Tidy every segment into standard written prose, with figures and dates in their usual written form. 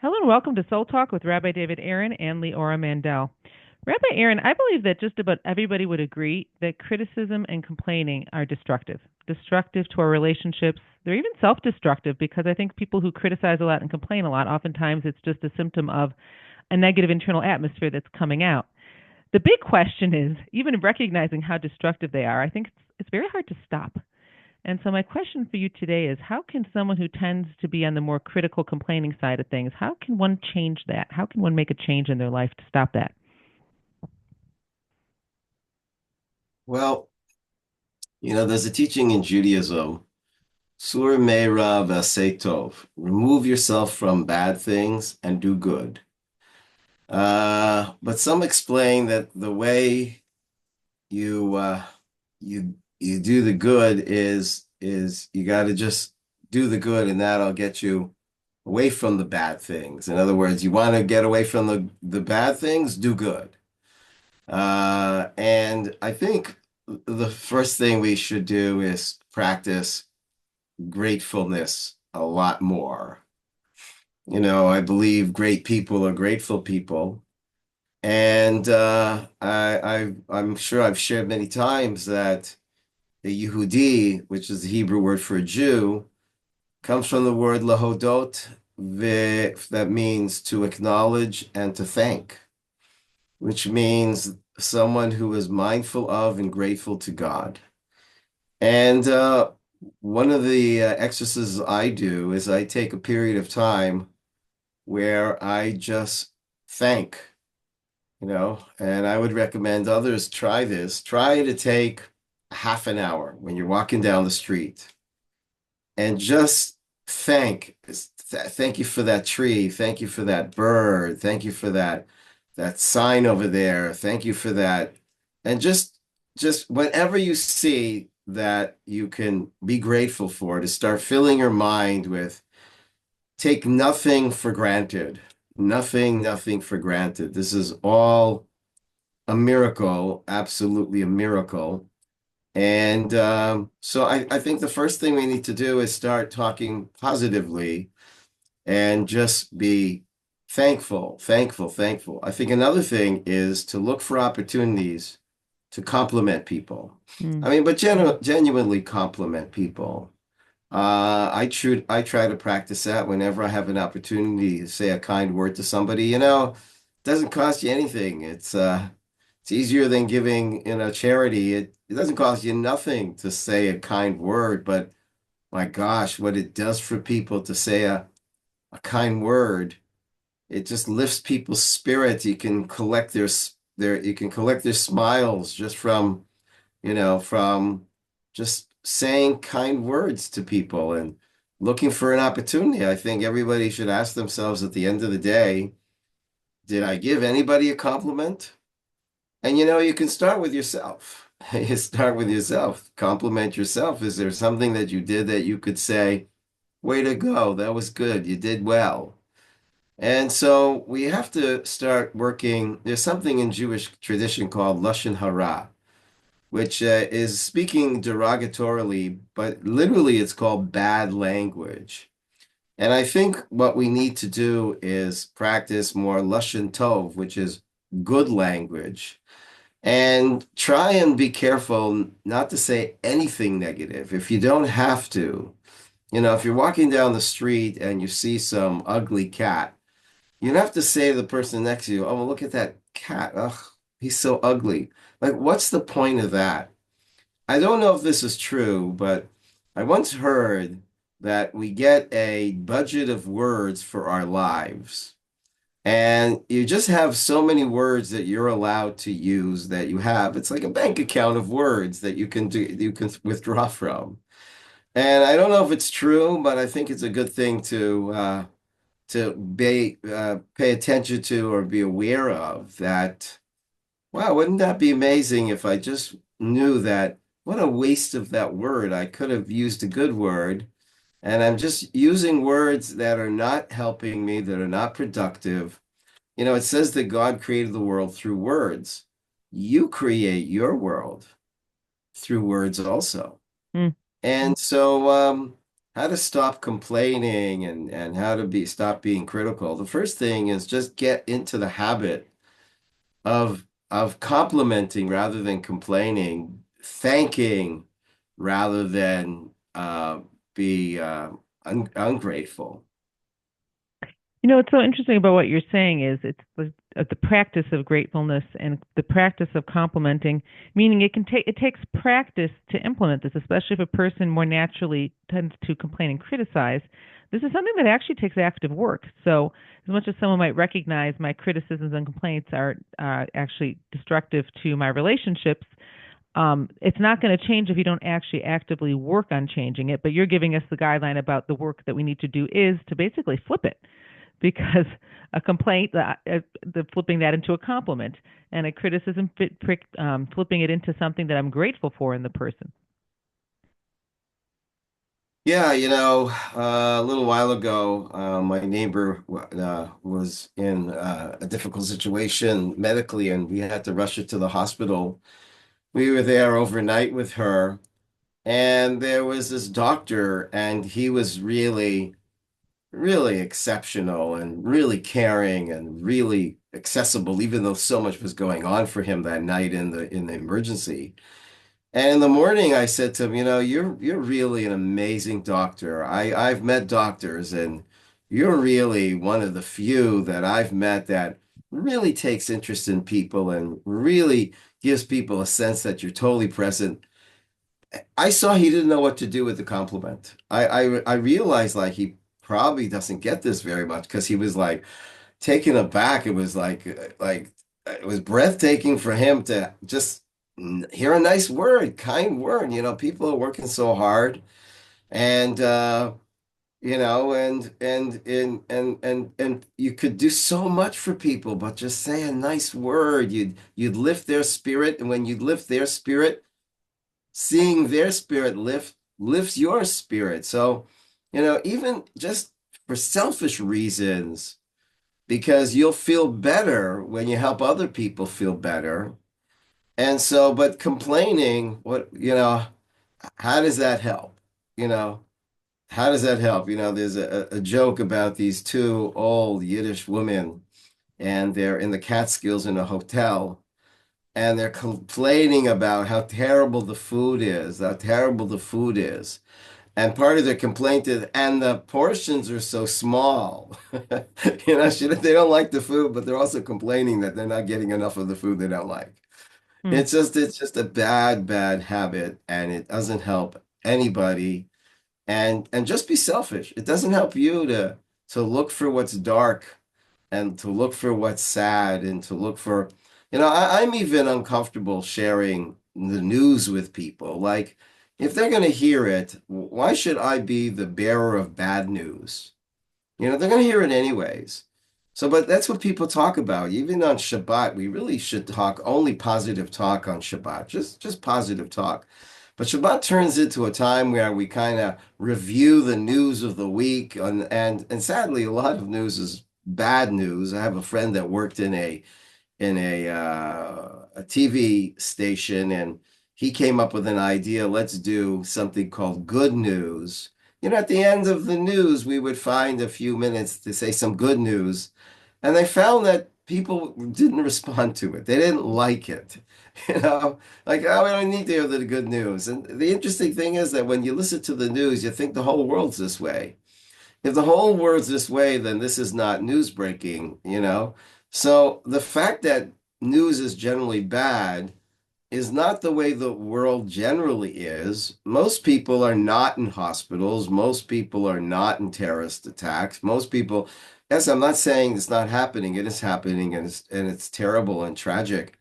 Hello and welcome to Soul Talk with Rabbi David Aaron and Leora Mandel. Rabbi Aaron, I believe that just about everybody would agree that criticism and complaining are destructive to our relationships. They're even self destructive because I think people who criticize a lot and complain a lot, oftentimes it's just a symptom of a negative internal atmosphere that's coming out. The big question is, even recognizing how destructive they are, I think it's very hard to stop. And so my question for you today is how can someone who tends to be on the more critical complaining side of things, how can one change that? How can one make a change in their life to stop that? Well, there's a teaching in Judaism, Sur Me'ra v'aseh tov. Remove yourself from bad things and do good. But some explain that the way you do the good is you got to just do the good, and that'll get you away from the bad things. In other words, you want to get away from the bad things, do good. And I think the first thing we should do is practice gratefulness a lot more. I believe great people are grateful people. And I'm sure I've shared many times that the Yehudi, which is the Hebrew word for a Jew, comes from the word lahodot, that means to acknowledge and to thank, which means someone who is mindful of and grateful to God. And one of the exercises I do is I take a period of time where I just thank, and I would recommend others try this. Try to take half an hour when you're walking down the street and just thank. Thank you for that tree. Thank you for that bird. Thank you for that sign over there. Thank you for that. And just whenever you see that you can be grateful for, to start filling your mind with take nothing for granted. Nothing for granted. This is all a miracle, absolutely a miracle. And so I think the first thing we need to do is start talking positively and just be thankful. I think another thing is to look for opportunities to compliment people. Mm. I mean, but genuinely compliment people. I try to practice that whenever I have an opportunity to say a kind word to somebody. It doesn't cost you anything. It's easier than giving, charity. It doesn't cost you nothing to say a kind word, but my gosh, what it does for people to say a kind word, it just lifts people's spirits. You can collect their smiles just from just saying kind words to people and looking for an opportunity. I think everybody should ask themselves at the end of the day, did I give anybody a compliment? And you can start with yourself. You start with yourself. Compliment yourself. Is there something that you did that you could say, way to go, that was good, you did well? And so we have to start working. There's something in Jewish tradition called Lashon Hara, which is speaking derogatorily, but literally it's called bad language. And I think what we need to do is practice more Lashon Tov, which is good language, and try and be careful not to say anything negative if you don't have to. If you're walking down the street and you see some ugly cat, you don't have to say to the person next to you, "Oh, well, look at that cat. Ugh, he's so ugly." Like, what's the point of that? I don't know if this is true, but I once heard that we get a budget of words for our lives. And you just have so many words that you're allowed to use that you have. It's like a bank account of words that you can withdraw from. And I don't know if it's true, but I think it's a good thing to pay attention to or be aware of that. Wow, wouldn't that be amazing if I just knew that what a waste of that word. I could have used a good word, and I'm just using words that are not helping me, that are not productive. It says that God created the world through words. You create your world through words also. Mm. And so how to stop complaining and how to be stop being critical. The first thing is just get into the habit of complimenting rather than complaining, thanking rather than be ungrateful. What's so interesting about what you're saying is it's the practice of gratefulness and the practice of complimenting, meaning it takes practice to implement this, especially if a person more naturally tends to complain and criticize. This is something that actually takes active work. So, as much as someone might recognize my criticisms and complaints are actually destructive to my relationships, it's not going to change if you don't actually actively work on changing it. But you're giving us the guideline about the work that we need to do is to basically flip it, because a complaint, the flipping that into a compliment, and a criticism, flipping it into something that I'm grateful for in the person. Yeah, a little while ago, my neighbor was in a difficult situation medically, and we had to rush her to the hospital. We were there overnight with her, and there was this doctor, and he was really, really exceptional and really caring and really accessible, even though so much was going on for him that night in the emergency. And in the morning, I said to him, you're really an amazing doctor. I've met doctors, and you're really one of the few that I've met that really takes interest in people and really gives people a sense that you're totally present. I saw he didn't know what to do with the compliment. I realized like he probably doesn't get this very much because he was like taken aback. It was like it was breathtaking for him to just hear a nice word, kind word. People are working so hard, and and you could do so much for people, but just say a nice word. You'd lift their spirit, and when you lift their spirit, seeing their spirit lifts your spirit. So, even just for selfish reasons because you'll feel better when you help other people feel better. And so, but complaining, how does that help? You know, how does that help? There's a joke about these two old Yiddish women, and they're in the Catskills in a hotel, and they're complaining about how terrible the food is, how terrible the food is. And part of their complaint is, and the portions are so small. They don't like the food, but they're also complaining that they're not getting enough of the food they don't like. Hmm. It's just a bad, bad habit, and it doesn't help anybody. And just be selfish. It doesn't help you to look for what's dark and to look for what's sad and to look for, I'm even uncomfortable sharing the news with people. Like, if they're going to hear it, why should I be the bearer of bad news? They're going to hear it anyways. So, but that's what people talk about. Even on Shabbat, we really should talk only positive talk on Shabbat, just positive talk. But Shabbat turns into a time where we kind of review the news of the week, and sadly, a lot of news is bad news. I have a friend that worked in a TV station, and he came up with an idea. Let's do something called good news. At the end of the news, we would find a few minutes to say some good news, and they found that people didn't respond to it. They didn't like it. Like, oh, we don't need to hear the good news. And the interesting thing is that when you listen to the news, you think the whole world's this way. If the whole world's this way, then this is not news breaking. So the fact that news is generally bad is not the way the world generally is. Most people are not in hospitals. Most people are not in terrorist attacks. Most people, yes, I'm not saying it's not happening. It is happening, and it's terrible and tragic.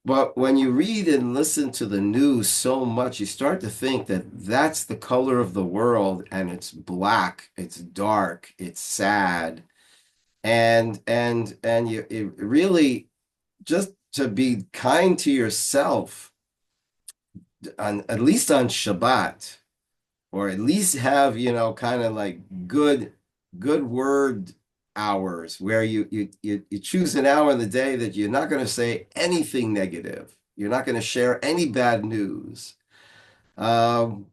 But when you read and listen to the news so much, you start to think that that's the color of the world, and it's black, it's dark, it's sad, and you it really just to be kind to yourself at least on Shabbat, or at least have, kind of like good word hours where you choose an hour in the day that you're not going to say anything negative. You're not going to share any bad news. Um,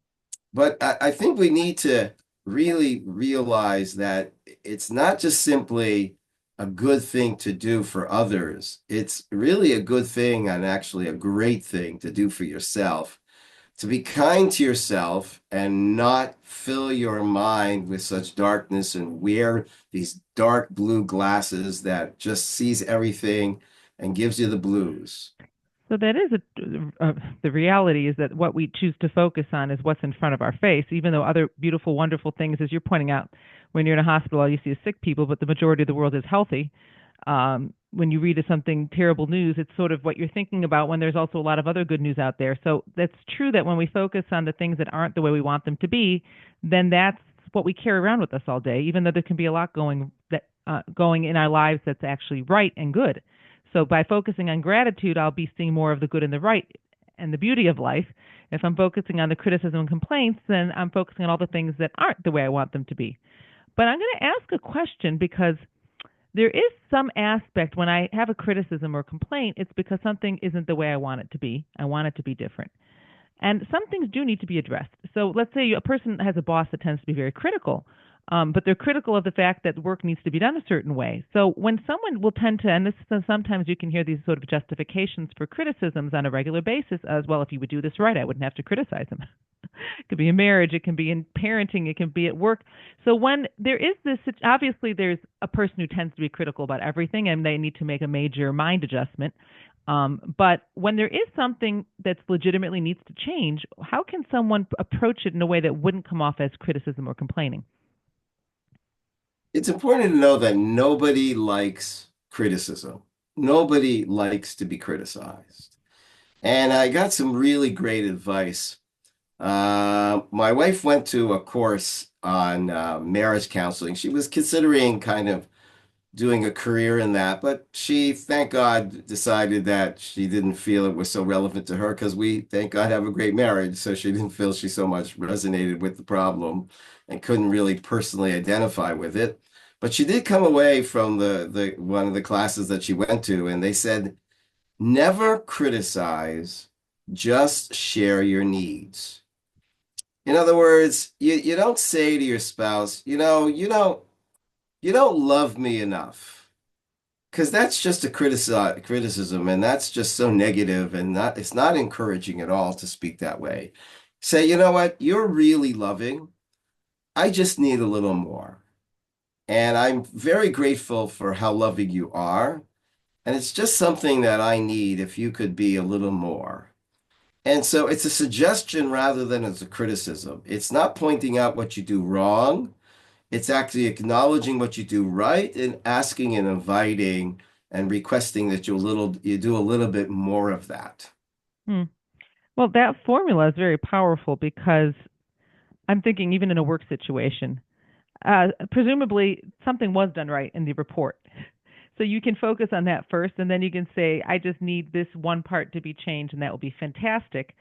But I think we need to really realize that it's not just simply a good thing to do for others. It's really a good thing and actually a great thing to do for yourself. To be kind to yourself and not fill your mind with such darkness and wear these dark blue glasses that just sees everything and gives you the blues. So that is the reality is that what we choose to focus on is what's in front of our face, even though other beautiful, wonderful things, as you're pointing out, when you're in a hospital, all you see is sick people, but the majority of the world is healthy. When you read something terrible news, it's sort of what you're thinking about when there's also a lot of other good news out there. So that's true that when we focus on the things that aren't the way we want them to be, then that's what we carry around with us all day, even though there can be a lot going in our lives that's actually right and good. So by focusing on gratitude, I'll be seeing more of the good and the right and the beauty of life. If I'm focusing on the criticism and complaints, then I'm focusing on all the things that aren't the way I want them to be. But I'm going to ask a question because there is some aspect when I have a criticism or complaint, it's because something isn't the way I want it to be. I want it to be different. And some things do need to be addressed. So let's say a person has a boss that tends to be very critical, but they're critical of the fact that work needs to be done a certain way. So when someone will tend to, and this sometimes you can hear these sort of justifications for criticisms on a regular basis as well. If you would do this right, I wouldn't have to criticize them. It could be in marriage, it can be in parenting, it can be at work. So when there is this, obviously there's a person who tends to be critical about everything, and they need to make a major mind adjustment. But when there is something that's legitimately needs to change, how can someone approach it in a way that wouldn't come off as criticism or complaining? It's important to know that nobody likes criticism. Nobody likes to be criticized. And I got some really great advice. My wife went to a course on marriage counseling. She was considering kind of doing a career in that, but she, thank God, decided that she didn't feel it was so relevant to her because we, thank God, have a great marriage. So she didn't feel she so much resonated with the problem and couldn't really personally identify with it. But she did come away from the one of the classes that she went to, and they said, never criticize, just share your needs. In other words, you don't say to your spouse, you don't love me enough. Because that's just a criticism, and that's just so negative, and not it's not encouraging at all to speak that way. Say, you know what? You're really loving. I just need a little more. And I'm very grateful for how loving you are. And it's just something that I need if you could be a little more. And so it's a suggestion rather than as a criticism. It's not pointing out what you do wrong. It's actually acknowledging what you do right and asking and inviting and requesting that you do a little bit more of that. Hmm. Well, that formula is very powerful because I'm thinking even in a work situation, presumably something was done right in the report. So you can focus on that first, and then you can say, I just need this one part to be changed, and that will be fantastic.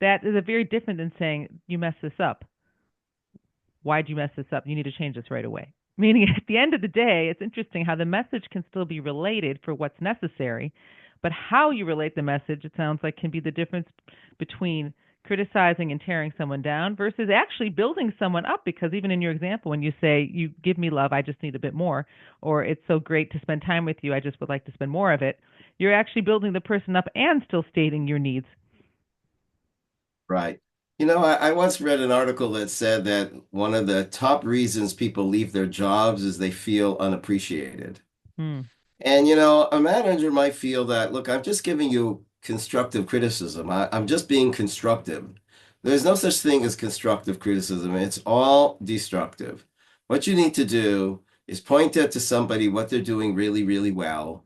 That is a very different than saying, you messed this up. Why'd you mess this up? You need to change this right away. Meaning, at the end of the day, it's interesting how the message can still be related for what's necessary, but how you relate the message, it sounds like, can be the difference between criticizing and tearing someone down versus actually building someone up. Because even in your example, when you say, you give me love, I just need a bit more, or it's so great to spend time with you, I just would like to spend more of it, you're actually building the person up and still stating your needs. Right. I once read an article that said that one of the top reasons people leave their jobs is they feel unappreciated. Hmm. And, a manager might feel that, look, I'm just giving you constructive criticism. I'm just being constructive. There's no such thing as constructive criticism. It's all destructive. What you need to do is point out to somebody what they're doing really, really well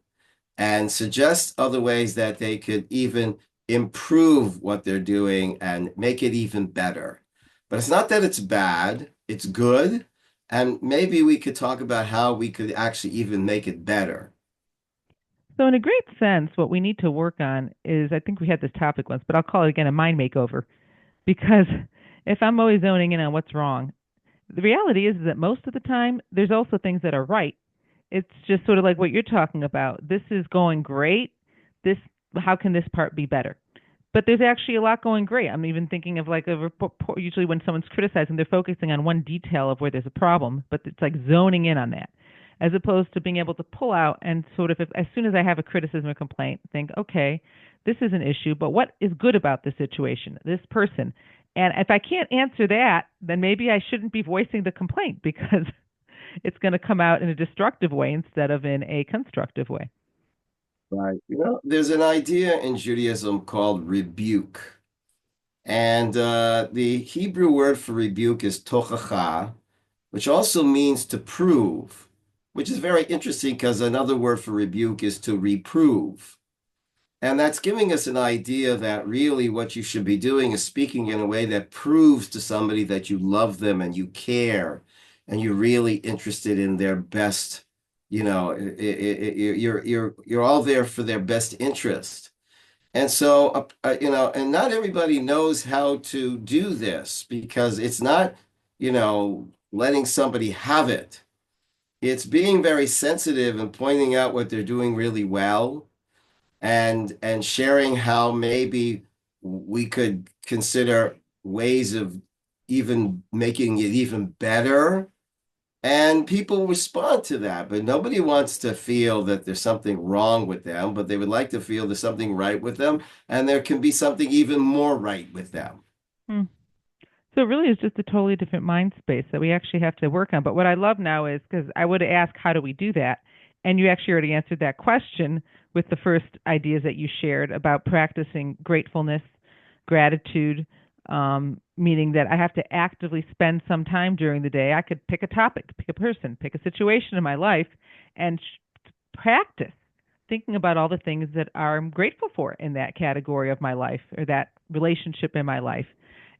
and suggest other ways that they could even improve what they're doing and make it even better. But it's not that it's bad, it's good. And maybe we could talk about how we could actually even make it better. So, in a great sense, what we need to work on is I think we had this topic once, but I'll call it again a mind makeover. Because if I'm always zoning in on what's wrong, the reality is that most of the time, there's also things that are right. It's just sort of like what you're talking about. This is going great. This, how can this part be better? but there's actually a lot going great. I'm even thinking of like a report. Usually, when someone's criticizing, they're focusing on one detail of where there's a problem, but it's like zoning in on that, as opposed to being able to pull out and sort of, if, as soon as I have a criticism or complaint, think, okay, this is an issue, but what is good about the situation, this person? And if I can't answer that, then maybe I shouldn't be voicing the complaint because it's going to come out in a destructive way instead of in a constructive way. Right. There's an idea in Judaism called rebuke. And the Hebrew word for rebuke is tochacha, which also means to prove, which is very interesting because another word for rebuke is to reprove. And that's giving us an idea that really what you should be doing is speaking in a way that proves to somebody that you love them and you care and you're really interested in their best, you're all there for their best interest. And so, and not everybody knows how to do this because it's not, letting somebody have it. It's being very sensitive and pointing out what they're doing really well and sharing how maybe we could consider ways of even making it even better. And people respond to that, but nobody wants to feel that there's something wrong with them, but they would like to feel there's something right with them, and there can be something even more right with them. Hmm. So it really is just a totally different mind space that we actually have to work on. But what I love now is because I would ask, how do we do that? And you actually already answered that question with the first ideas that you shared about practicing gratefulness, gratitude, meaning that I have to actively spend some time during the day. I could pick a topic, pick a person, pick a situation in my life, and practice thinking about all the things that I'm grateful for in that category of my life or that relationship in my life.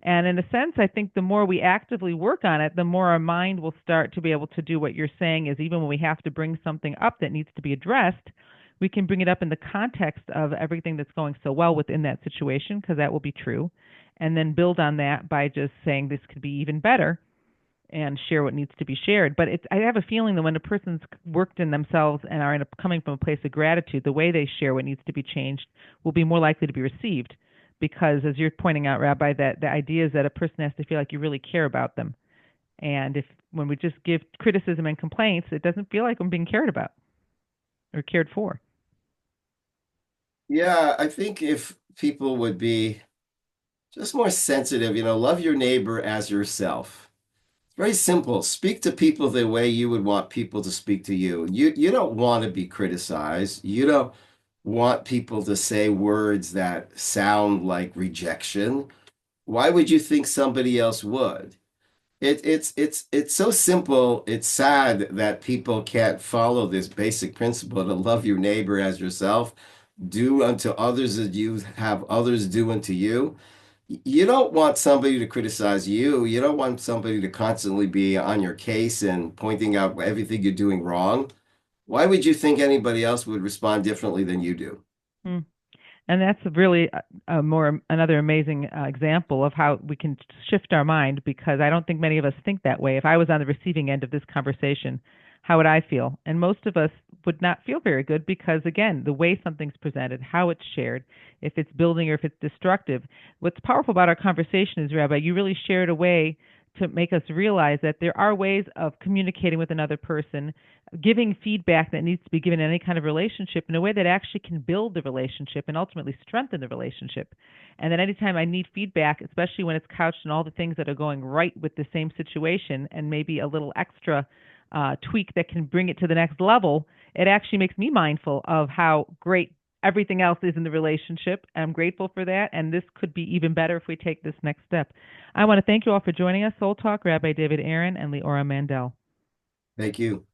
And in a sense, I think the more we actively work on it, the more our mind will start to be able to do what you're saying is even when we have to bring something up that needs to be addressed, we can bring it up in the context of everything that's going so well within that situation, because that will be true, and then build on that by just saying this could be even better and share what needs to be shared. But I have a feeling that when a person's worked in themselves and are coming from a place of gratitude, the way they share what needs to be changed will be more likely to be received. Because as you're pointing out, Rabbi, that the idea is that a person has to feel like you really care about them. And if when we just give criticism and complaints, it doesn't feel like I'm being cared about or cared for. Yeah, I think if people would be just more sensitive, love your neighbor as yourself. Very simple. Speak to people the way you would want people to speak to you. You don't want to be criticized. You don't want people to say words that sound like rejection. Why would you think somebody else would? It's so simple. It's sad that people can't follow this basic principle to love your neighbor as yourself. Do unto others as you have others do unto you. You don't want somebody to criticize you. You don't want somebody to constantly be on your case and pointing out everything you're doing wrong. Why would you think anybody else would respond differently than you do? Hmm. And that's really a more another amazing example of how we can shift our mind because I don't think many of us think that way. If I was on the receiving end of this conversation, how would I feel? And most of us would not feel very good because again, the way something's presented, how it's shared, if it's building or if it's destructive. What's powerful about our conversation is, Rabbi, you really shared a way to make us realize that there are ways of communicating with another person, giving feedback that needs to be given in any kind of relationship in a way that actually can build the relationship and ultimately strengthen the relationship. And that anytime I need feedback, especially when it's couched in all the things that are going right with the same situation and maybe a little extra tweak that can bring it to the next level, it actually makes me mindful of how great everything else is in the relationship. I'm grateful for that, and this could be even better if we take this next step. I want to thank you all for joining us. Soul Talk, Rabbi David Aaron and Leora Mandel. Thank you.